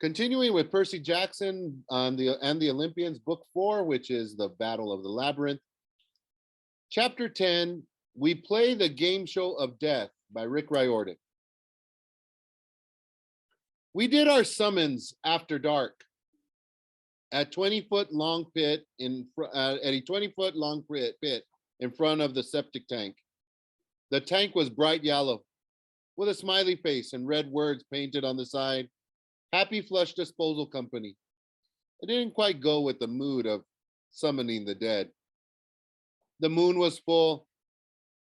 Continuing with Percy Jackson on the Olympians, book 4, which is the Battle of the Labyrinth. Chapter 10, we play the game show of death by Riordan. We did our summons after dark at 20-foot long pit at a 20-foot long pit in front of the septic tank. The tank was bright yellow with a smiley face and red words painted on the side. Happy Flush Disposal Company. It didn't quite go with the mood of summoning the dead. The moon was full.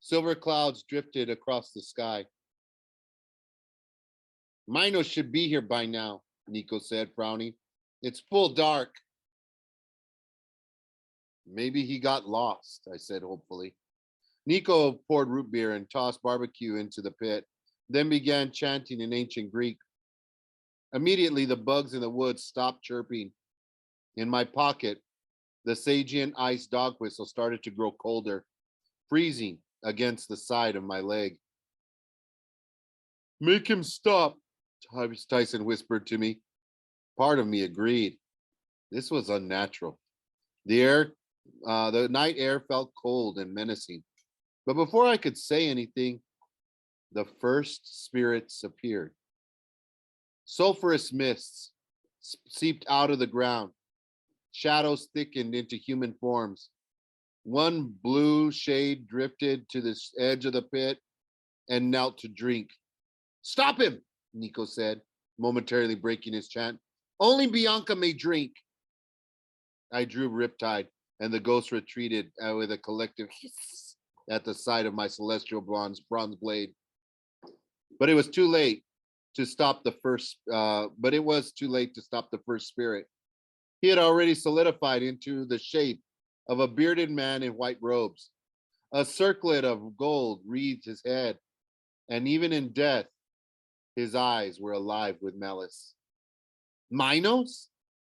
Silver clouds drifted across the sky. Minos should be here by now, Nico said, frowning. It's full dark. Maybe he got lost, I said hopefully. Nico poured root beer and tossed barbecue into the pit, then began chanting in ancient Greek. Immediately, the bugs in the woods stopped chirping. In my pocket, the Sagian ice dog whistle started to grow colder, freezing against the side of my leg. Make him stop, Tyson whispered to me. Part of me agreed. This was unnatural. The night air felt cold and menacing. But before I could say anything, the first spirits appeared. Sulfurous mists seeped out of the ground. Shadows thickened into human forms. One blue shade drifted to the edge of the pit and knelt to drink. Stop him, Nico said, momentarily breaking his chant. Only Bianca may drink. I drew Riptide, and the ghost retreated with a collective hiss at the sight of my celestial bronze blade. But it was too late to stop the first. It was too late to stop the first spirit. He had already solidified into the shape of a bearded man in white robes. A circlet of gold wreathed his head, and even in death, his eyes were alive with malice. Minos?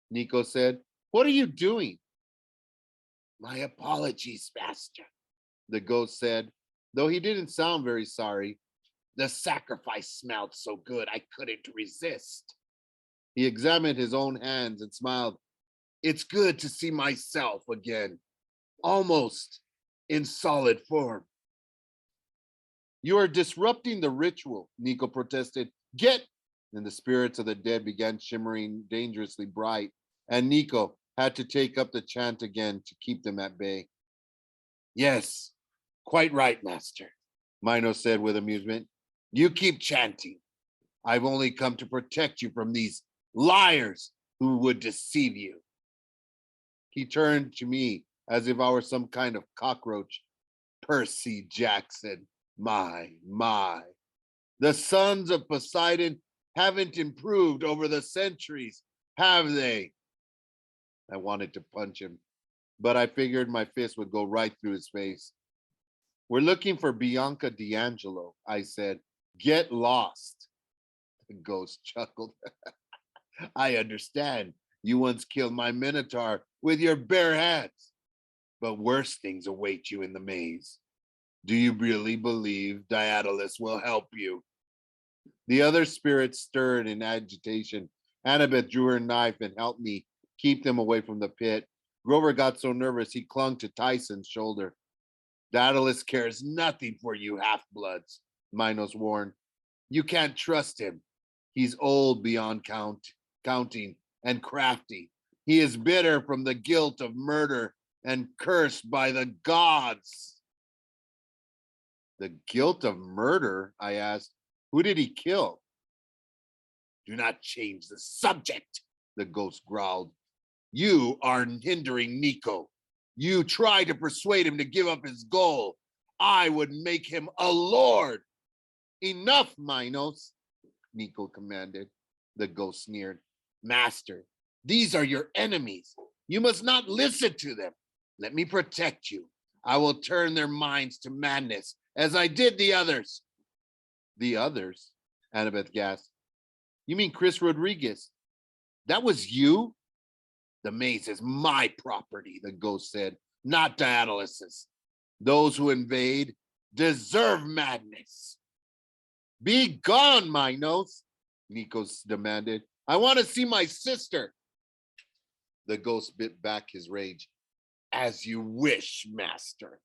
Nico said. What are you doing? My apologies, master, the ghost said, though he didn't sound very sorry. The sacrifice smelled so good I couldn't resist. He examined his own hands and smiled. It's good to see myself again, almost in solid form. You are disrupting the ritual, Nico protested. Get! And the spirits of the dead began shimmering dangerously bright, and Nico had to take up the chant again to keep them at bay. Yes, quite right, master, Minos said with amusement. You keep chanting. I've only come to protect you from these liars who would deceive you. He turned to me as if I were some kind of cockroach. Percy Jackson, my. The sons of Poseidon haven't improved over the centuries, have they? I wanted to punch him, but I figured my fist would go right through his face. We're looking for Bianca D'Angelo, I said. Get lost. The ghost chuckled. I understand. You once killed my minotaur with your bare hands, but worse things await you in the maze. Do you really believe Daedalus will help you? The other spirits stirred in agitation. Annabeth drew her knife and helped me keep them away from the pit. Grover got so nervous he clung to Tyson's shoulder. Daedalus cares nothing for you half-bloods, Minos warned. You can't trust him. He's old beyond counting and crafty. He is bitter from the guilt of murder and cursed by the gods. The guilt of murder? I asked. Who did he kill? Do not change the subject, the ghost growled. You are hindering Nico. You try to persuade him to give up his goal. I would make him a lord. Enough, Minos, Nico commanded. The ghost sneered. Master, these are your enemies. You must not listen to them. Let me protect you. I will turn their minds to madness, as I did the others. The others? Annabeth gasped. You mean Chris Rodriguez? That was you? The maze is my property, the ghost said, not Daedalus's. Those who invade deserve madness. Be gone, Minos, Nikos demanded. I want to see my sister. The ghost bit back his rage. As you wish, master.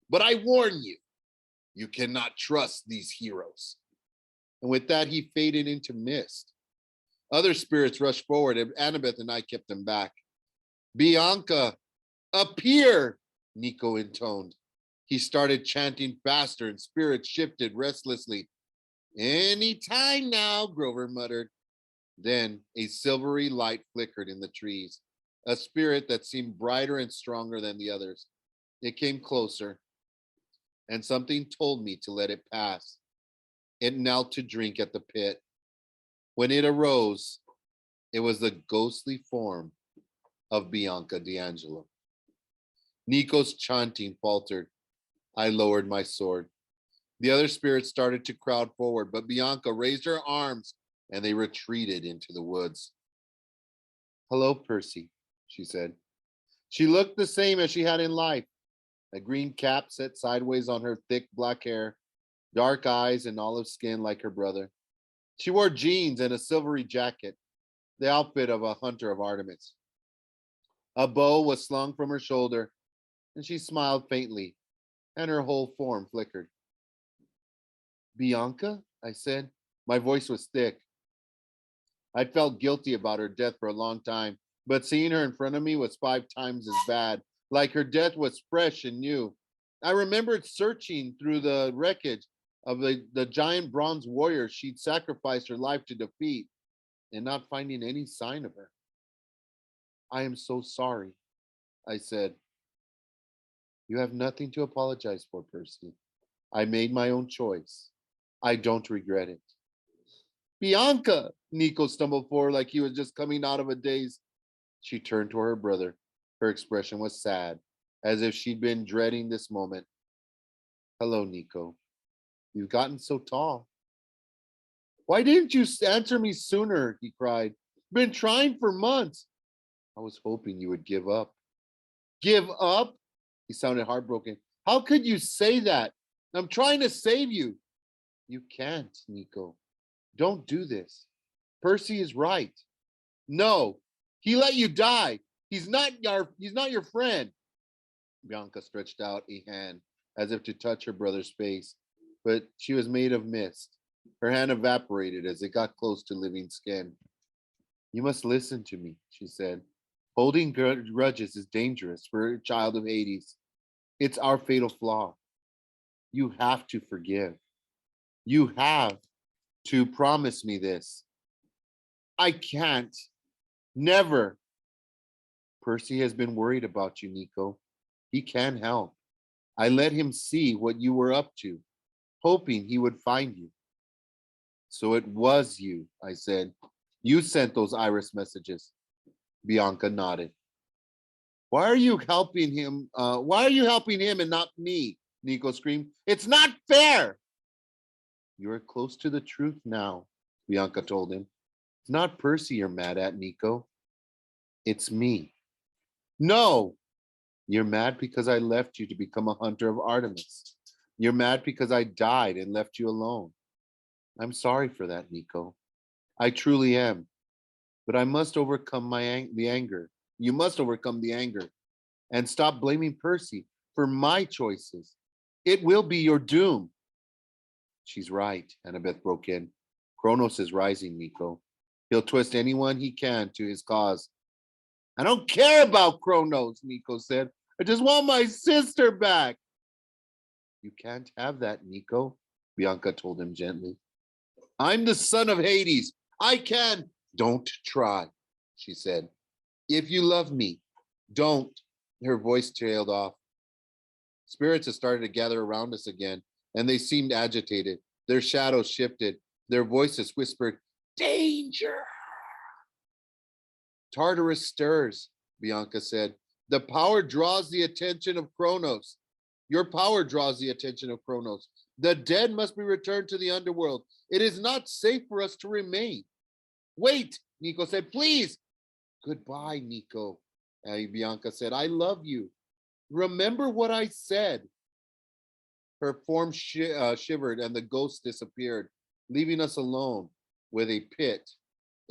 But I warn you, you cannot trust these heroes. And with that, he faded into mist. Other spirits rushed forward, and Annabeth and I kept them back. Bianca, appear, Nico intoned. He started chanting faster, and spirits shifted restlessly. Any time now, Grover muttered. Then a silvery light flickered in the trees, a spirit that seemed brighter and stronger than the others. It came closer, and something told me to let it pass. It knelt to drink at the pit. When it arose, it was the ghostly form of Bianca D'Angelo. Nico's chanting faltered. I lowered my sword. The other spirits started to crowd forward, but Bianca raised her arms and they retreated into the woods. Hello, Percy, she said. She looked the same as she had in life. A green cap set sideways on her thick black hair, dark eyes and olive skin like her brother. She wore jeans and a silvery jacket, the outfit of a hunter of Artemis. A bow was slung from her shoulder, and she smiled faintly, and her whole form flickered. Bianca, I said. My voice was thick. I'd felt guilty about her death for a long time, but seeing her in front of me was 5 times as bad, like her death was fresh and new. I remembered searching through the wreckage of the giant bronze warrior she'd sacrificed her life to defeat and not finding any sign of her. I am so sorry, I said. You have nothing to apologize for, Percy. I made my own choice. I don't regret it. Bianca, Nico stumbled forward like he was just coming out of a daze. She turned to her brother. Her expression was sad, as if she'd been dreading this moment. Hello, Nico. You've gotten so tall. Why didn't you answer me sooner? He cried. Been trying for months. I was hoping you would give up. Give up? He sounded heartbroken. How could you say that? I'm trying to save you. You can't, Nico. Don't do this. Percy is right. No, he let you die. He's not your friend. Bianca stretched out a hand as if to touch her brother's face, but she was made of mist. Her hand evaporated as it got close to living skin. You must listen to me, she said. Holding grudges is dangerous for a child of Hades. It's our fatal flaw. You have to forgive. You have to promise me this. I can't. Never. Percy has been worried about you, Nico. He can help. I let him see what you were up to, hoping he would find you. So it was you, I said. You sent those iris messages. Bianca nodded. Why are you helping him? Why are you helping him and not me? Nico screamed. It's not fair. You're close to the truth now, Bianca told him. It's not Percy you're mad at, Nico. It's me. No, you're mad because I left you to become a hunter of Artemis. You're mad because I died and left you alone. I'm sorry for that, Nico. I truly am. But I must overcome the anger. You must overcome the anger and stop blaming Percy for my choices. It will be your doom. She's right, Annabeth broke in. Kronos is rising, Nico. He'll twist anyone he can to his cause. I don't care about Kronos, Nico said. I just want my sister back. You can't have that, Nico, Bianca told him gently. I'm the son of Hades. I can. Don't try, she said. If you love me, don't. Her voice trailed off. Spirits had started to gather around us again, and they seemed agitated. Their shadows shifted. Their voices whispered, danger. Tartarus stirs, Bianca said. The power draws the attention of Kronos. Your power draws the attention of Kronos. The dead must be returned to the underworld. It is not safe for us to remain. Wait, Nico said, please. Goodbye, Nico, Bianca said. I love you. Remember what I said. Her form shivered and the ghost disappeared, leaving us alone with a pit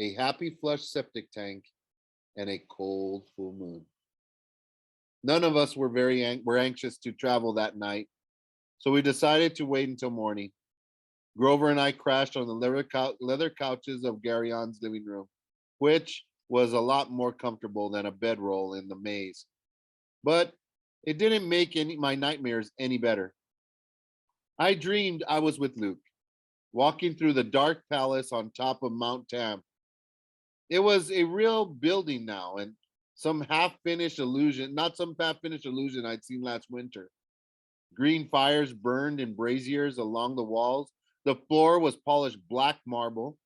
a happy flush septic tank, and a cold full moon. None of us were anxious to travel that night, so we decided to wait until morning. Grover and I crashed on the leather couches of Garion's living room, which was a lot more comfortable than a bedroll in the maze. But it didn't make my nightmares any better. I dreamed I was with Luke, walking through the dark palace on top of Mount Tam. It was a real building now, and not some half finished illusion I'd seen last winter. Green fires burned in braziers along the walls. The floor was polished black marble.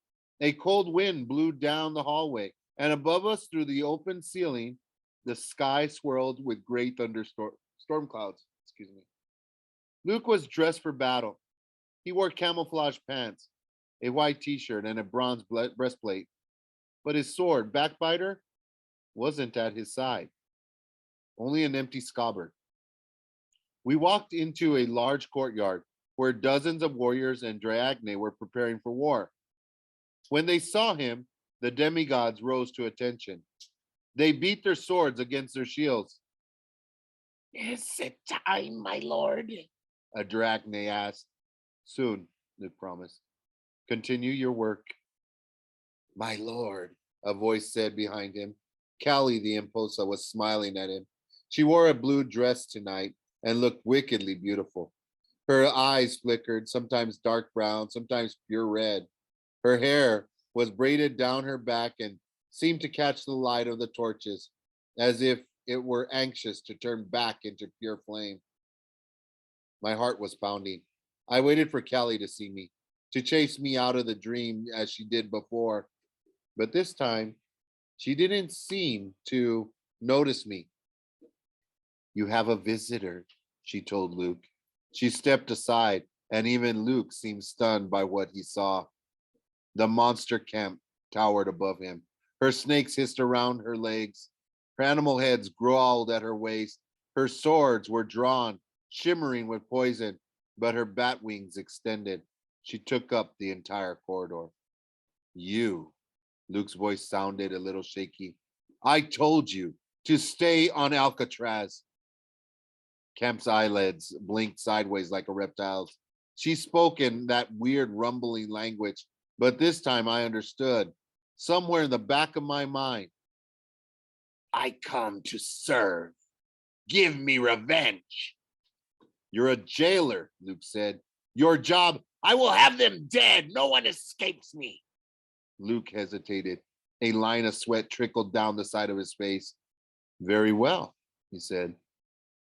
A cold wind blew down the hallway, and above us through the open ceiling, the sky swirled with gray storm clouds. Excuse me. Luke was dressed for battle. He wore camouflage pants, a white t-shirt, and a bronze breastplate. But his sword, Backbiter, wasn't at his side, only an empty scabbard. We walked into a large courtyard where dozens of warriors and Dragne were preparing for war. When they saw him, the demigods rose to attention. They beat their swords against their shields. Is it time, my lord? A Dragne asked. Soon, Luke promised. Continue your work. My lord, a voice said behind him. Callie the Imposa was smiling at him. She wore a blue dress tonight and looked wickedly beautiful. Her eyes flickered, sometimes dark brown, sometimes pure red. Her hair was braided down her back and seemed to catch the light of the torches, as if it were anxious to turn back into pure flame. My heart was pounding. I waited for Callie to see me, to chase me out of the dream as she did before. But this time, she didn't seem to notice me. You have a visitor, she told Luke. She stepped aside, and even Luke seemed stunned by what he saw. The monster camp towered above him. Her snakes hissed around her legs. Her animal heads growled at her waist. Her swords were drawn, shimmering with poison, but her bat wings extended. She took up the entire corridor. You, Luke's voice sounded a little shaky. I told you to stay on Alcatraz. Camp's eyelids blinked sideways like a reptile's. She spoke in that weird rumbling language, but this time I understood. Somewhere in the back of my mind, I come to serve. Give me revenge. You're a jailer, Luke said. Your job, I will have them dead. No one escapes me. Luke hesitated. A line of sweat trickled down the side of his face. Very well, he said.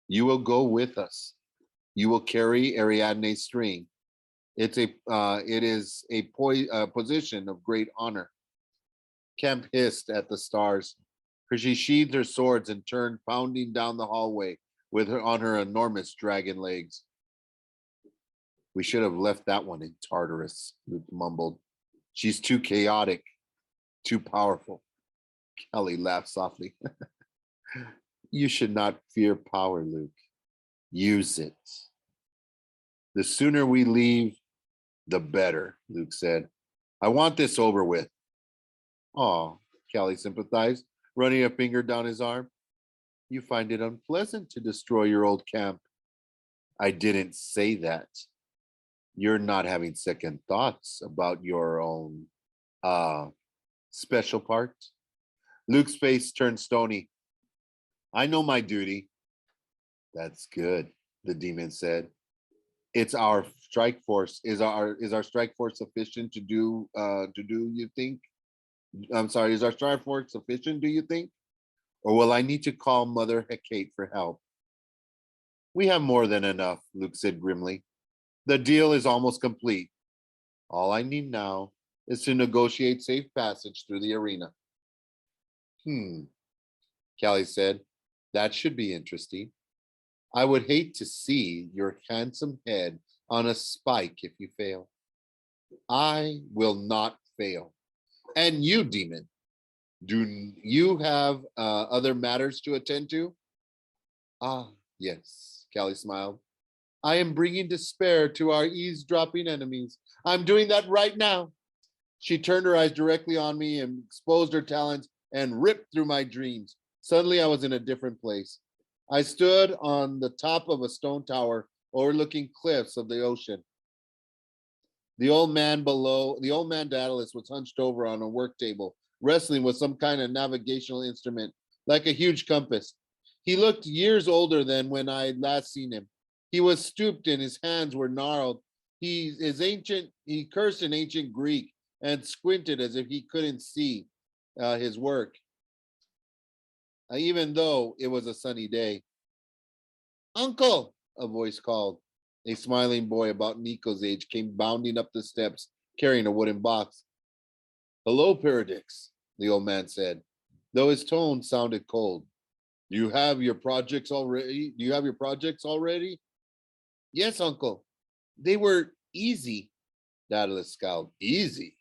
You will go with us. You will carry Ariadne's string. It is a position of great honor. Kemp hissed at the stars. She sheathed her swords and turned pounding down the hallway with her on her enormous dragon legs. We should have left that one in Tartarus, Luke mumbled. She's too chaotic, too powerful. Kelly laughed softly. You should not fear power, Luke. Use it. The sooner we leave, the better, Luke said. I want this over with. Oh, Callie sympathized, running a finger down his arm. You find it unpleasant to destroy your old camp. I didn't say that. You're not having second thoughts about your own special part. Luke's face turned stony. I know my duty. That's good, the demon said. It's our strike force. Is our strike force sufficient to do you think? I'm sorry, is our strike force sufficient, do you think? Or will I need to call Mother Hecate for help? We have more than enough, Luke said grimly. The deal is almost complete. All I need now is to negotiate safe passage through the arena. Callie said. That should be interesting. I would hate to see your handsome head on a spike if you fail. I will not fail. And you, demon, do you have other matters to attend to? Ah, yes, Callie smiled. I am bringing despair to our eavesdropping enemies. I'm doing that right now. She turned her eyes directly on me and exposed her talons and ripped through my dreams. Suddenly, I was in a different place. I stood on the top of a stone tower overlooking cliffs of the ocean. The old man Daedalus was hunched over on a work table, wrestling with some kind of navigational instrument, like a huge compass. He looked years older than when I had last seen him. He was stooped and his hands were gnarled. He cursed in ancient Greek and squinted as if he couldn't see his work, even though it was a sunny day. Uncle, a voice called. A smiling boy about Nico's age came bounding up the steps, carrying a wooden box. Hello, Paradix, the old man said, though his tone sounded cold. Do you have your projects already? Yes, uncle. They were easy, Daedalus scowled. Easy.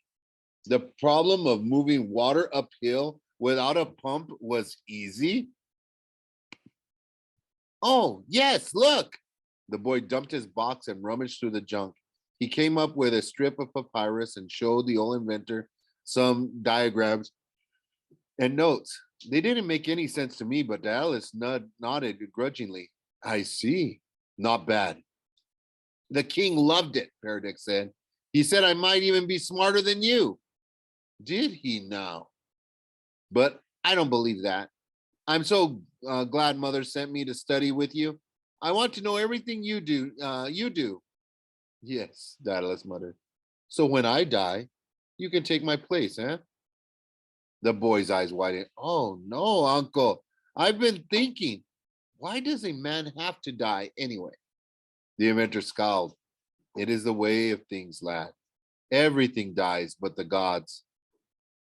The problem of moving water uphill without a pump was easy? Oh, yes, look. The boy dumped his box and rummaged through the junk. He came up with a strip of papyrus and showed the old inventor some diagrams and notes. They didn't make any sense to me, but Alice nodded grudgingly. I see. Not bad. The king loved it, Paradix said. He said I might even be smarter than you. Did he now? But I don't believe that. I'm so glad mother sent me to study with you. I want to know everything you do. Yes, Daedalus muttered. So when I die, you can take my place, eh? The boy's eyes widened. Oh, no, uncle. I've been thinking, why does a man have to die anyway? The inventor scowled. It is the way of things, lad. Everything dies but the gods.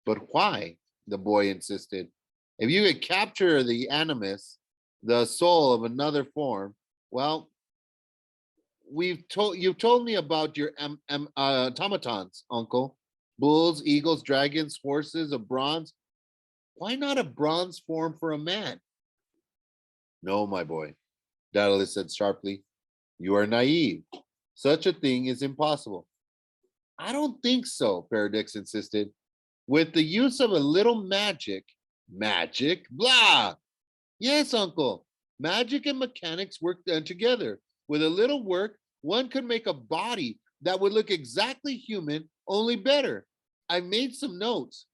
But why? The boy insisted. If you could capture the animus, the soul of another form, well, you've told me about your automatons, uncle. Bulls, eagles, dragons, horses of bronze. Why not a bronze form for a man? No, my boy, Daedalus said sharply. You are naive. Such a thing is impossible. I don't think so, Paradix insisted. With the use of a little magic, blah. Yes, uncle. Magic and mechanics work together. With a little work, one could make a body that would look exactly human, only better. I made some notes.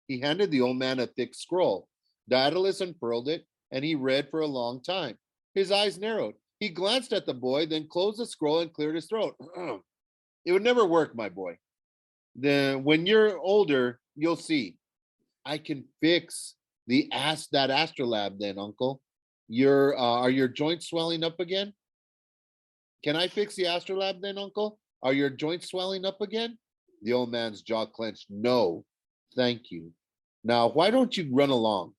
He handed the old man a thick scroll. Daedalus unfurled it, and he read for a long time. His eyes narrowed. He glanced at the boy, then closed the scroll and cleared his throat. It would never work, my boy. Then when you're older, you'll see. I can fix that astrolabe then, uncle. Are your joints swelling up again? Can I fix the astrolabe then, uncle? Are your joints swelling up again? The old man's jaw clenched. No, thank you. Now, why don't you run along?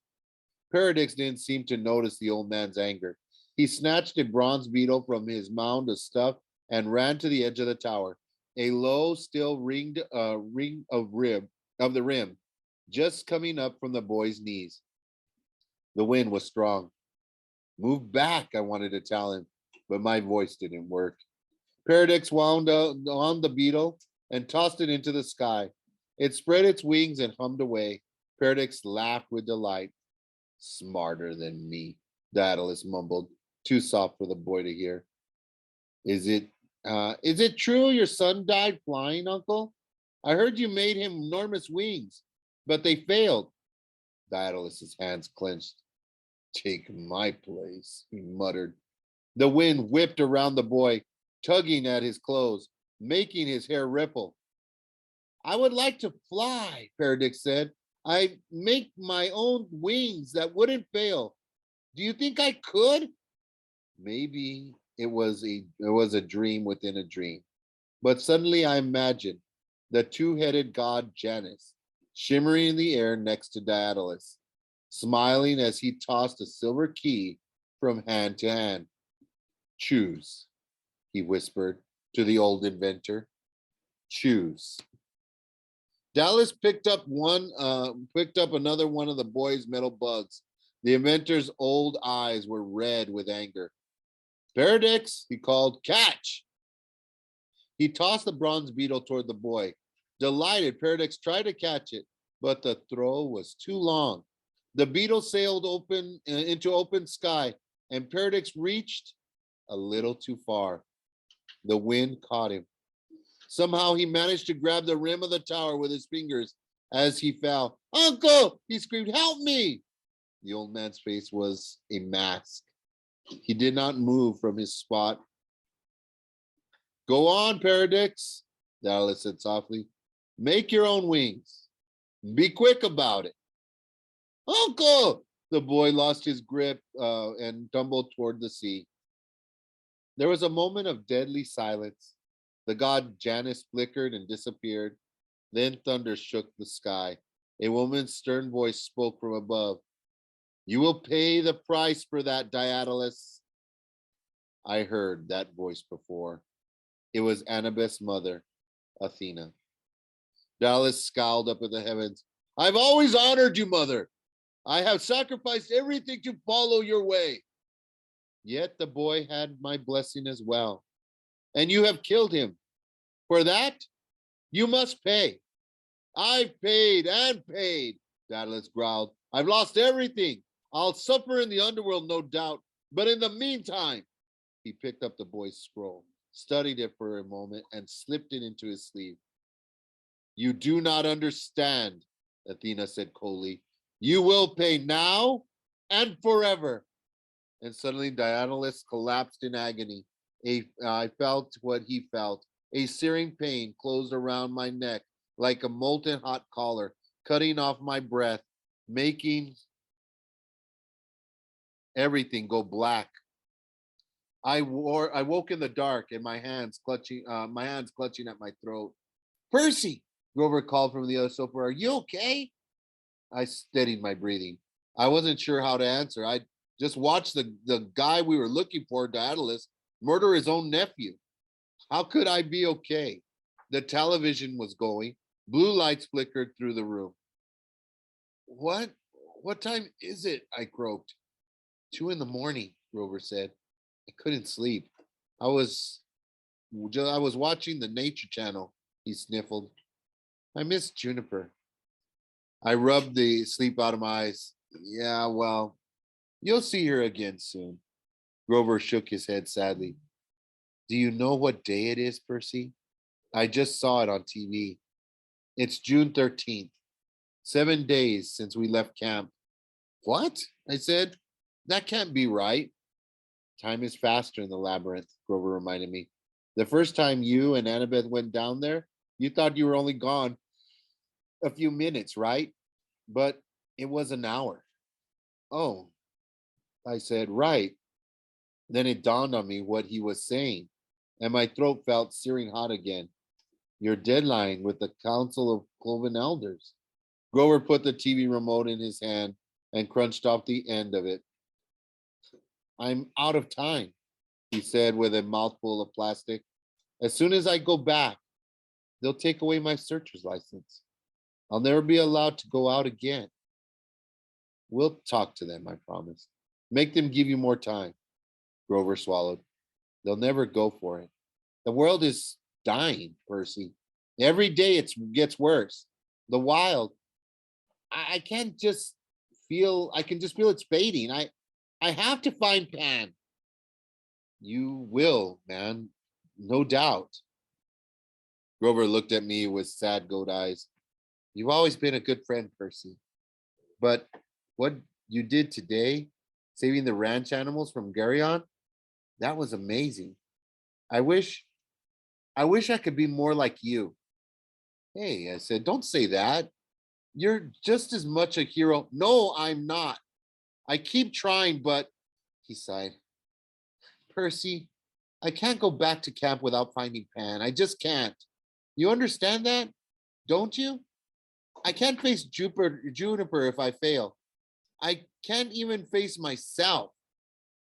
Paradix didn't seem to notice the old man's anger. He snatched a bronze beetle from his mound of stuff and ran to the edge of the tower. A low, still ring of the rim, just coming up from the boy's knees. The wind was strong. Move back, I wanted to tell him, but my voice didn't work. Paradix wound on the beetle and tossed it into the sky. It spread its wings and hummed away. Paradix laughed with delight. Smarter than me, Daedalus mumbled, too soft for the boy to hear. Is it true your son died flying, uncle? I heard you made him enormous wings, but they failed. Daedalus's hands clenched. Take my place, he muttered. The wind whipped around the boy, tugging at his clothes, making his hair ripple. I would like to fly, Paradix said. I make my own wings that wouldn't fail. Do you think I could? Maybe it was a dream within a dream. But suddenly I imagined the two-headed god Janus shimmering in the air next to Daedalus, smiling as he tossed a silver key from hand to hand. Choose, he whispered to the old inventor. Choose. Dallas picked up another one of the boy's metal bugs. The inventor's old eyes were red with anger. Paradix, he called, catch! He tossed the bronze beetle toward the boy. Delighted, Paradix tried to catch it, but the throw was too long. The beetle sailed open into open sky, and Paradix reached a little too far. The wind caught him. Somehow he managed to grab the rim of the tower with his fingers as he fell. Uncle! He screamed, help me! The old man's face was a mask. He did not move from his spot. Go on, Paradix, Dallas said softly. Make your own wings. Be quick about it. Uncle! The boy lost his grip and tumbled toward the sea. There was a moment of deadly silence. The god Janus flickered and disappeared. Then thunder shook the sky. A woman's stern voice spoke from above. You will pay the price for that, Daedalus. I heard that voice before. It was Annabeth's mother, Athena. Dallas scowled up at the heavens. I've always honored you, mother. I have sacrificed everything to follow your way. Yet the boy had my blessing as well. And you have killed him. For that, you must pay. I've paid and paid, Daedalus growled. I've lost everything. I'll suffer in the underworld, no doubt. But in the meantime, he picked up the boy's scroll, studied it for a moment, and slipped it into his sleeve. You do not understand, Athena said coldly. You will pay now and forever. And suddenly Daedalus collapsed in agony. I felt what he felt. A searing pain closed around my neck like a molten hot collar, cutting off my breath, making everything go black. I woke in the dark and my hands clutching at my throat. Percy, Grover called from the other sofa. Are you okay? I steadied my breathing. I wasn't sure how to answer. I just watched the guy we were looking for, Daedalus, murder his own nephew. How could I be okay? The television was going. Blue lights flickered through the room. What time is it? I croaked. 2 a.m, Grover said. I couldn't sleep. I was watching the Nature Channel, he sniffled. I miss Juniper. I rubbed the sleep out of my eyes. Yeah, well, you'll see her again soon. Grover shook his head sadly. Do you know what day it is, Percy? I just saw it on TV. It's June 13th. 7 days since we left camp. What? I said. That can't be right. Time is faster in the labyrinth, Grover reminded me. The first time you and Annabeth went down there, you thought you were only gone a few minutes, right? But it was an hour. Oh, I said, right. Then it dawned on me what he was saying, and my throat felt searing hot again. Your deadline with the Council of Cloven Elders. Grover put the TV remote in his hand and crunched off the end of it. I'm out of time, he said with a mouthful of plastic. As soon as I go back, they'll take away my searcher's license. I'll never be allowed to go out again. We'll talk to them, I promise. Make them give you more time. Grover swallowed. They'll never go for it. The world is dying, Percy. Every day it gets worse. The wild. I can't just feel, I can just feel it's fading. I have to find Pan. You will, man. No doubt. Grover looked at me with sad goat eyes. You've always been a good friend, Percy. But what you did today, saving the ranch animals from Garyon, that was amazing. I wish I could be more like you. Hey, I said, don't say that. You're just as much a hero. No, I'm not. I keep trying, but he sighed. Percy, I can't go back to camp without finding Pan. I just can't. You understand that? Don't you? I can't face Juniper if I fail. I can't even face myself.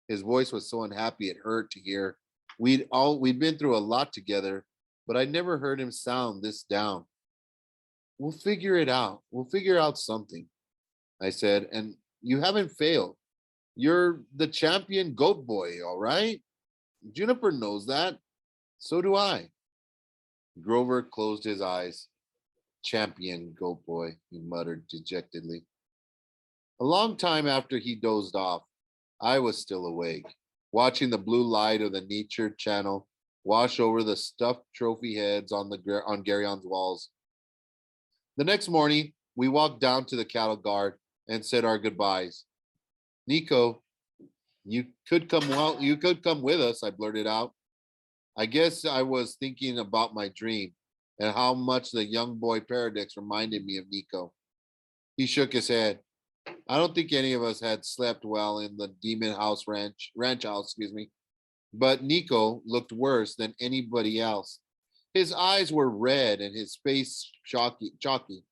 His voice was so unhappy it hurt to hear. We'd been through a lot together, but I never heard him sound this down. We'll figure it out. We'll figure out something, I said, and you haven't failed. You're the champion goat boy, all right? Juniper knows that. So do I. Grover closed his eyes. Champion goat boy, he muttered dejectedly. A long time after he dozed off, I was still awake, watching the blue light of the nature channel wash over the stuffed trophy heads on Garion's walls. The next morning, we walked down to the cattle guard and said our goodbyes. Nico, you could come with us, I blurted out. I guess I was thinking about my dream and how much the young boy Paradox reminded me of Nico. He shook his head. I don't think any of us had slept well in the Demon House ranch house, but Nico looked worse than anybody else. His eyes were red and his face chalky.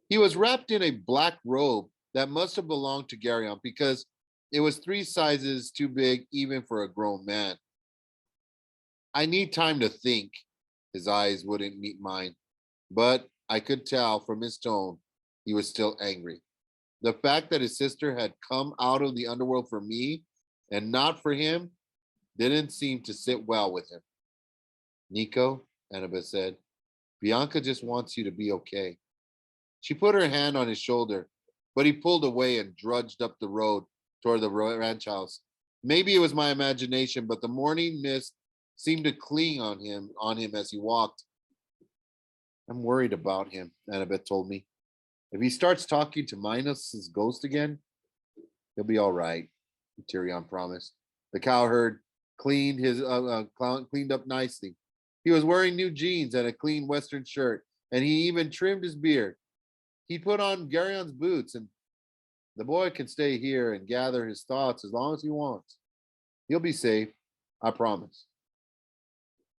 He was wrapped in a black robe that must have belonged to Garyon because it was 3 sizes too big even for a grown man. I need time to think. His eyes wouldn't meet mine, but I could tell from his tone he was still angry. The fact that his sister had come out of the underworld for me and not for him didn't seem to sit well with him. Nico, Annabeth said, Bianca just wants you to be okay. She put her hand on his shoulder, but he pulled away and drudged up the road toward the ranch house. Maybe it was my imagination, but the morning mist seemed to cling on him as he walked. I'm worried about him, Annabeth told me. If he starts talking to Minos's ghost again, he'll be all right, Tyrion promised. The cowherd cleaned up nicely. He was wearing new jeans and a clean Western shirt, and he even trimmed his beard. He put on Garyon's boots, and the boy can stay here and gather his thoughts as long as he wants. He'll be safe, I promise.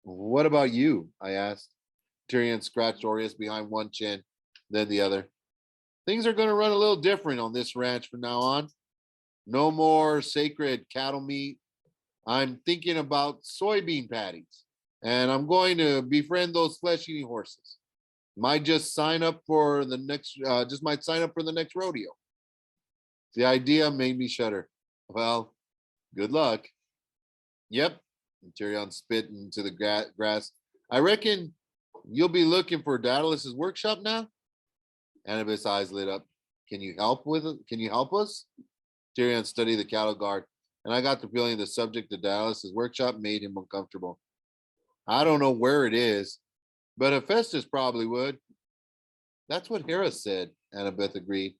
What about you? I asked. Tyrion scratched Orius behind one chin, then the other. Things are going to run a little different on this ranch from now on. No more sacred cattle meat. I'm thinking about soybean patties, and I'm going to befriend those flesh-eating horses. Might just sign up for the next. Might sign up for the next rodeo. The idea made me shudder. Well, good luck. Yep. And Tyrion spit into the grass. I reckon you'll be looking for Daedalus's workshop now. Annabeth's eyes lit up. Can you help with it? Can you help us? Tyrion studied the cattle guard, and I got the feeling the subject of Daedalus's workshop made him uncomfortable. I don't know where it is, but Hephaestus probably would. That's what Hera said, Annabeth agreed.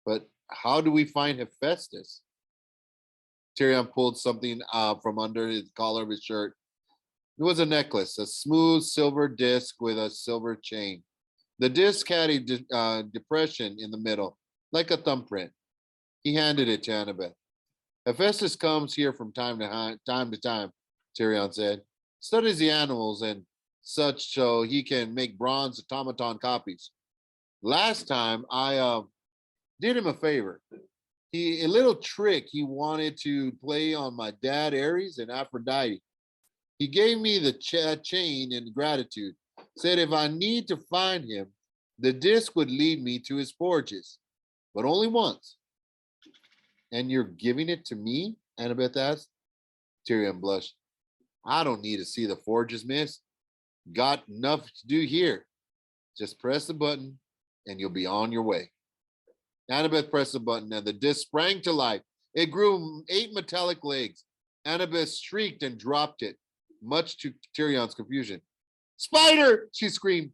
But how do we find Hephaestus? Tyrion pulled something from under his collar of his shirt. It was a necklace, a smooth silver disc with a silver chain. The disc had a depression in the middle, like a thumbprint. He handed it to Annabeth. Hephaestus comes here from time to time, Tyrion said. Studies the animals and such so he can make bronze automaton copies. Last time I did him a favor. A little trick he wanted to play on my dad Ares and Aphrodite. He gave me the chain in gratitude. Said if I need to find him, the disc would lead me to his forges, but only once. And you're giving it to me? Annabeth asked. Tyrion blushed. I don't need to see the forges, miss. Got enough to do here. Just press the button and you'll be on your way. Annabeth pressed the button and the disc sprang to life. It grew 8 metallic legs. Annabeth shrieked and dropped it, much to Tyrion's confusion. Spider! She screamed.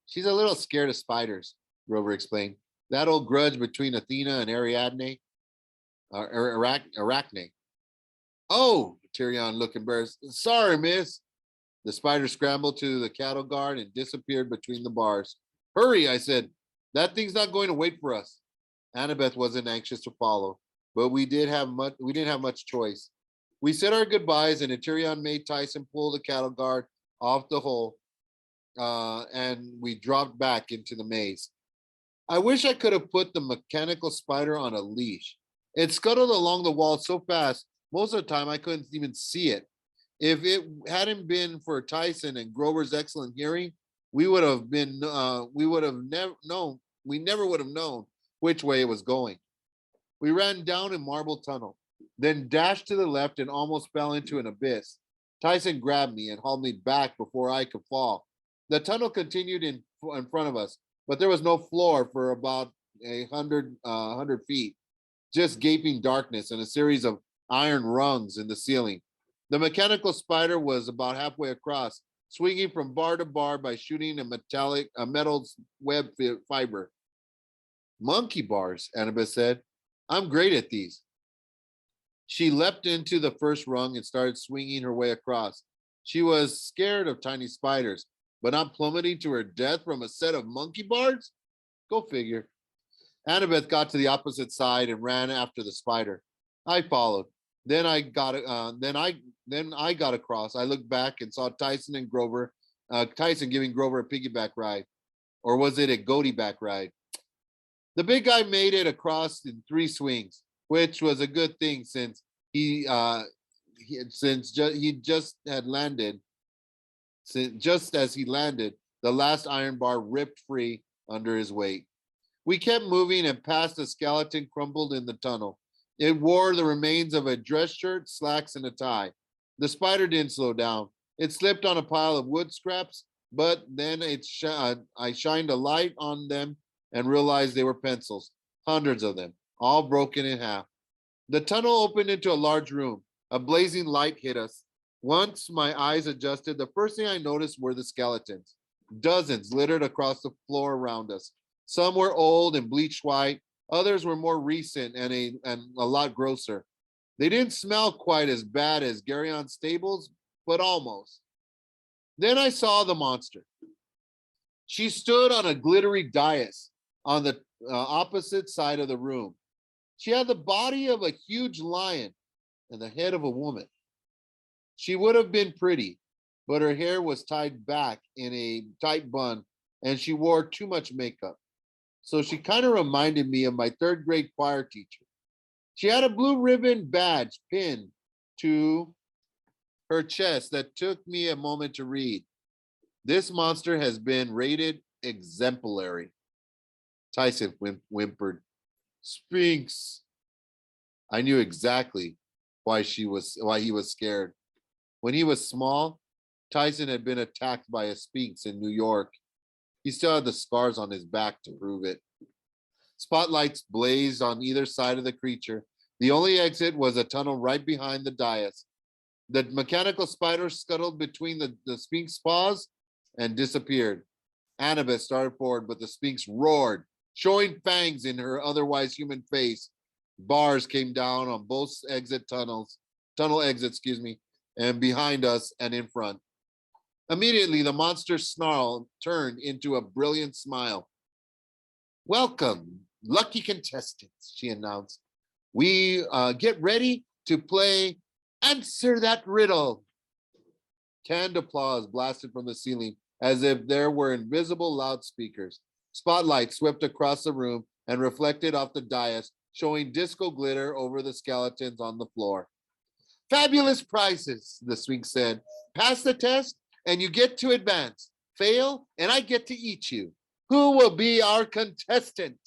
She's a little scared of spiders, Grover explained. That old grudge between Athena and Ariadne, Arachne. Oh, Tyrion looked embarrassed. Sorry, miss. The spider scrambled to the cattle guard and disappeared between the bars. Hurry, I said. That thing's not going to wait for us. Annabeth wasn't anxious to follow, but we didn't have much choice. We said our goodbyes, and Tyrion made Tyson pull the cattle guard off the hole, and we dropped back into the maze. I wish I could have put the mechanical spider on a leash. It scuttled along the wall so fast, most of the time I couldn't even see it. If it hadn't been for Tyson and Grover's excellent hearing, we never would have known which way it was going. We ran down a marble tunnel, then dashed to the left and almost fell into an abyss. Tyson grabbed me and hauled me back before I could fall. The tunnel continued in front of us, but there was no floor for about 100 feet, just gaping darkness and a series of iron rungs in the ceiling. The mechanical spider was about halfway across, swinging from bar to bar by shooting a metal web fiber. Monkey bars, Annabeth said. I'm great at these. She leapt into the first rung and started swinging her way across. She was scared of tiny spiders, but not plummeting to her death from a set of monkey bars? Go figure. Annabeth got to the opposite side and ran after the spider. I followed. Then I got across. I looked back and saw Tyson giving Grover a piggyback ride, or was it a goatee back ride? The big guy made it across in 3 swings, which was a good thing since he just had landed. Just as he landed, the last iron bar ripped free under his weight. We kept moving and past a skeleton crumpled in the tunnel. It wore the remains of a dress shirt, slacks, and a tie. The spider didn't slow down. It slipped on a pile of wood scraps, but then I shined a light on them and realized they were pencils, hundreds of them, all broken in half. The tunnel opened into a large room. A blazing light hit us. Once my eyes adjusted, the first thing I noticed were the skeletons. Dozens littered across the floor around us. Some were old and bleached white. Others were more recent and a lot grosser. They didn't smell quite as bad as Garion's stables, but almost. Then I saw the monster. She stood on a glittery dais on the opposite side of the room. She had the body of a huge lion and the head of a woman. She would have been pretty, but her hair was tied back in a tight bun and she wore too much makeup. So she kind of reminded me of my 3rd grade choir teacher. She had a blue ribbon badge pinned to her chest that took me a moment to read. This monster has been rated exemplary. Tyson whimpered. Sphinx. I knew exactly why he was scared. When he was small, Tyson had been attacked by a sphinx in New York. He still had the scars on his back to prove it. Spotlights blazed on either side of the creature. The only exit was a tunnel right behind the dais. The mechanical spider scuttled between the sphinx's paws and disappeared. Annabeth started forward, but the sphinx roared, showing fangs in her otherwise human face. Bars came down on both tunnel exits, and behind us and in front. Immediately, the monster's snarl turned into a brilliant smile. Welcome, lucky contestants, she announced. We get ready to play Answer That Riddle. Canned applause blasted from the ceiling as if there were invisible loudspeakers. Spotlights swept across the room and reflected off the dais, showing disco glitter over the skeletons on the floor. Fabulous prizes, the Sphinx said. Pass the test and you get to advance. Fail and I get to eat you. Who will be our contestant?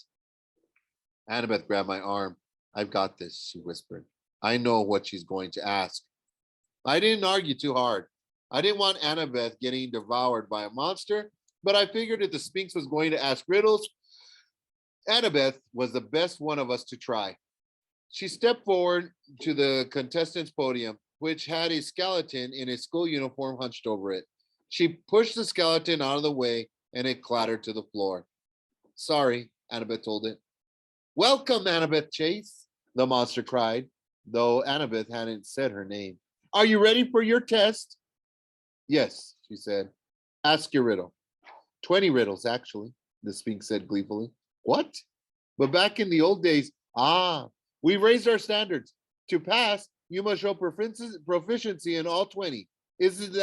Annabeth grabbed my arm. I've got this, she whispered. I know what she's going to ask. I didn't argue too hard. I didn't want Annabeth getting devoured by a monster, but I figured if the Sphinx was going to ask riddles, Annabeth was the best one of us to try. She stepped forward to the contestants' podium, which had a skeleton in a school uniform hunched over it. She pushed the skeleton out of the way and it clattered to the floor. Sorry, Annabeth told it. Welcome, Annabeth Chase, the monster cried, though Annabeth hadn't said her name. Are you ready for your test? Yes, she said. Ask your riddle. 20 riddles, actually, the Sphinx said gleefully. What? But back in the old days, we raised our standards. To pass, you must show proficiency in all 20. Isn't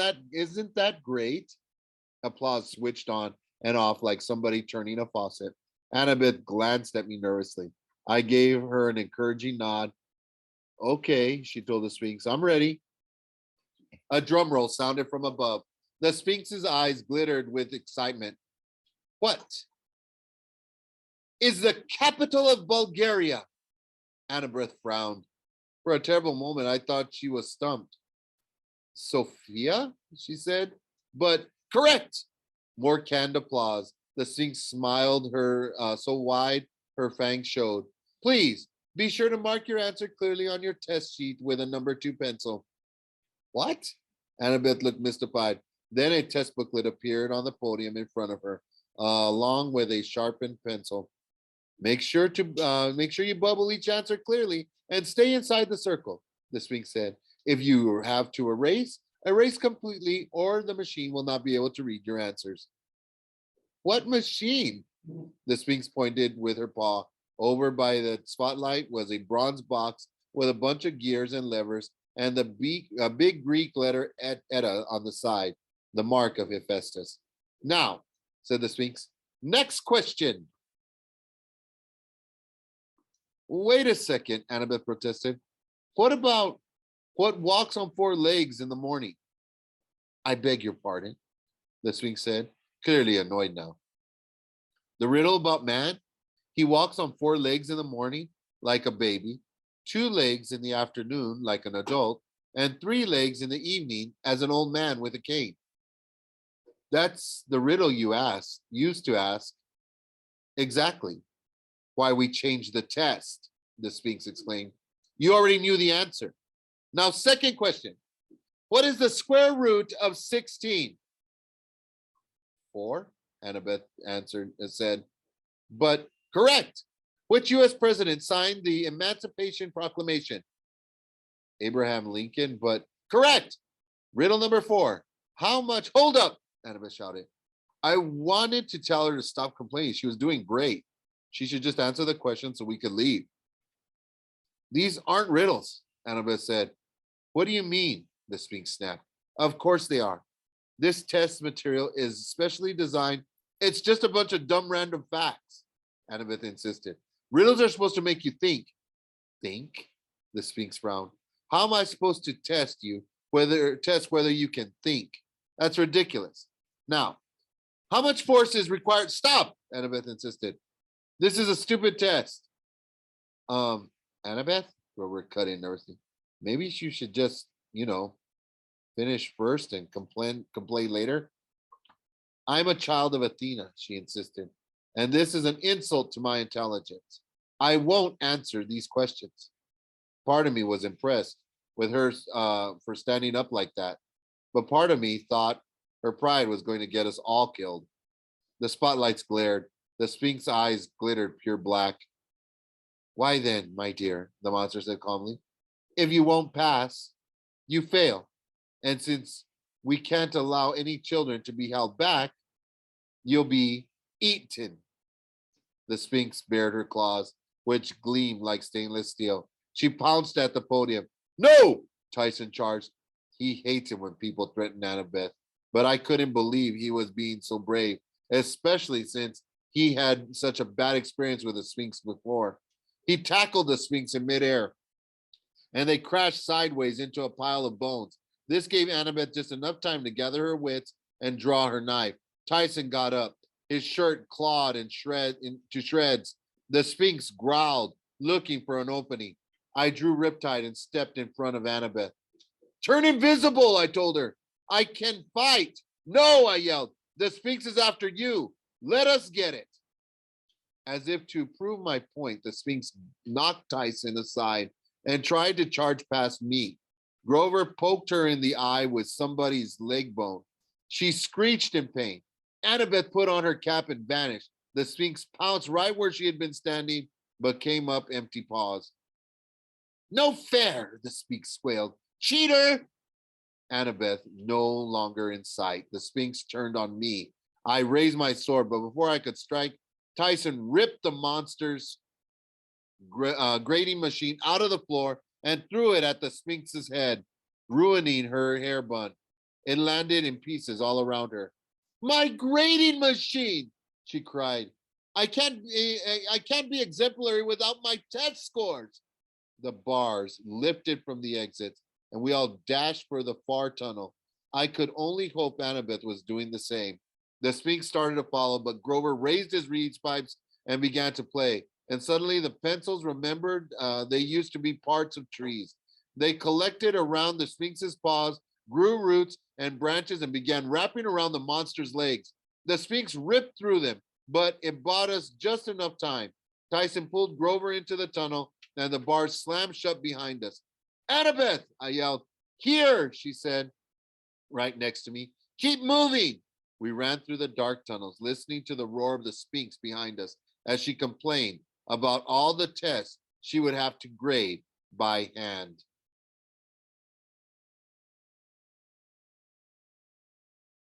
that great? Applause switched on and off like somebody turning a faucet. Annabeth glanced at me nervously. I gave her an encouraging nod. Okay, she told the Sphinx, I'm ready. A drum roll sounded from above. The Sphinx's eyes glittered with excitement. What is the capital of Bulgaria? Annabeth frowned. For a terrible moment, I thought she was stumped. Sophia, she said. But correct. More canned applause. The Sphinx smiled her so wide her fangs showed. Please be sure to mark your answer clearly on your test sheet with a number 2 pencil. What? Annabeth looked mystified. Then a test booklet appeared on the podium in front of her, along with a sharpened pencil. Make sure you bubble each answer clearly and stay inside the circle, the Sphinx said. If you have to erase completely, or the machine will not be able to read your answers. What machine? The Sphinx pointed with her paw. Over by the spotlight was a bronze box with a bunch of gears and levers and a big Greek letter Eta on the side, the mark of Hephaestus. Now, said the Sphinx, next question. Wait a second, Annabeth protested. What about what walks on 4 legs in the morning? I beg your pardon, the Sphinx said, clearly annoyed now. The riddle about man? He walks on 4 legs in the morning, like a baby, 2 legs in the afternoon, like an adult, and 3 legs in the evening, as an old man with a cane. That's the riddle you used to ask. Exactly. Why we changed the test, the Sphinx exclaimed. You already knew the answer. Now, second question. What is the square root of 16? 4, Annabeth said. But correct. Which U.S. president signed the Emancipation Proclamation? Abraham Lincoln, but correct. Riddle number 4. How much? Hold up, Annabeth shouted. I wanted to tell her to stop complaining. She was doing great. She should just answer the question so we could leave. These aren't riddles, Annabeth said. What do you mean? The Sphinx snapped. Of course they are. This test material is specially designed. It's just a bunch of dumb random facts, Annabeth insisted. Riddles are supposed to make you think. Think? The Sphinx frowned. How am I supposed to test whether you can think? That's ridiculous. Now, how much force is required? Stop, Annabeth insisted. This is a stupid test. Annabeth, Robert cut in nervously. Maybe you should just, finish first and complain later. I'm a child of Athena, she insisted, and this is an insult to my intelligence. I won't answer these questions. Part of me was impressed with her for standing up like that, but part of me thought her pride was going to get us all killed. The spotlights glared. The Sphinx's eyes glittered pure black. Why then, my dear, the monster said calmly, if you won't pass, you fail. And since we can't allow any children to be held back, you'll be eaten. The Sphinx bared her claws, which gleamed like stainless steel. She pounced at the podium. No, Tyson charged. He hates it when people threaten Annabeth, but I couldn't believe he was being so brave, especially since he had such a bad experience with the Sphinx before. He tackled the Sphinx in midair, and they crashed sideways into a pile of bones. This gave Annabeth just enough time to gather her wits and draw her knife. Tyson got up, his shirt clawed and to shreds. The Sphinx growled, looking for an opening. I drew Riptide and stepped in front of Annabeth. Turn invisible, I told her. I can fight. No, I yelled. The Sphinx is after you. Let us get it. As if to prove my point, the Sphinx knocked Tyson aside and tried to charge past me. Grover poked her in the eye with somebody's leg bone. She screeched in pain. Annabeth put on her cap and vanished. The Sphinx pounced right where she had been standing, but came up empty paws. No fair, the Sphinx squealed. Cheater! Annabeth no longer in sight. The Sphinx turned on me. I raised my sword, but before I could strike, Tyson ripped the monster's grating machine out of the floor and threw it at the Sphinx's head, ruining her hair bun. It landed in pieces all around her. My grating machine, she cried. I can't be exemplary without my test scores. The bars lifted from the exits, and we all dashed for the far tunnel. I could only hope Annabeth was doing the same. The Sphinx started to follow, but Grover raised his reed pipes and began to play. And suddenly the pencils remembered they used to be parts of trees. They collected around the Sphinx's paws, grew roots and branches, and began wrapping around the monster's legs. The Sphinx ripped through them, but it bought us just enough time. Tyson pulled Grover into the tunnel, and the bars slammed shut behind us. Annabeth, I yelled. Here, she said, right next to me. Keep moving. We ran through the dark tunnels, listening to the roar of the Sphinx behind us as she complained about all the tests she would have to grade by hand.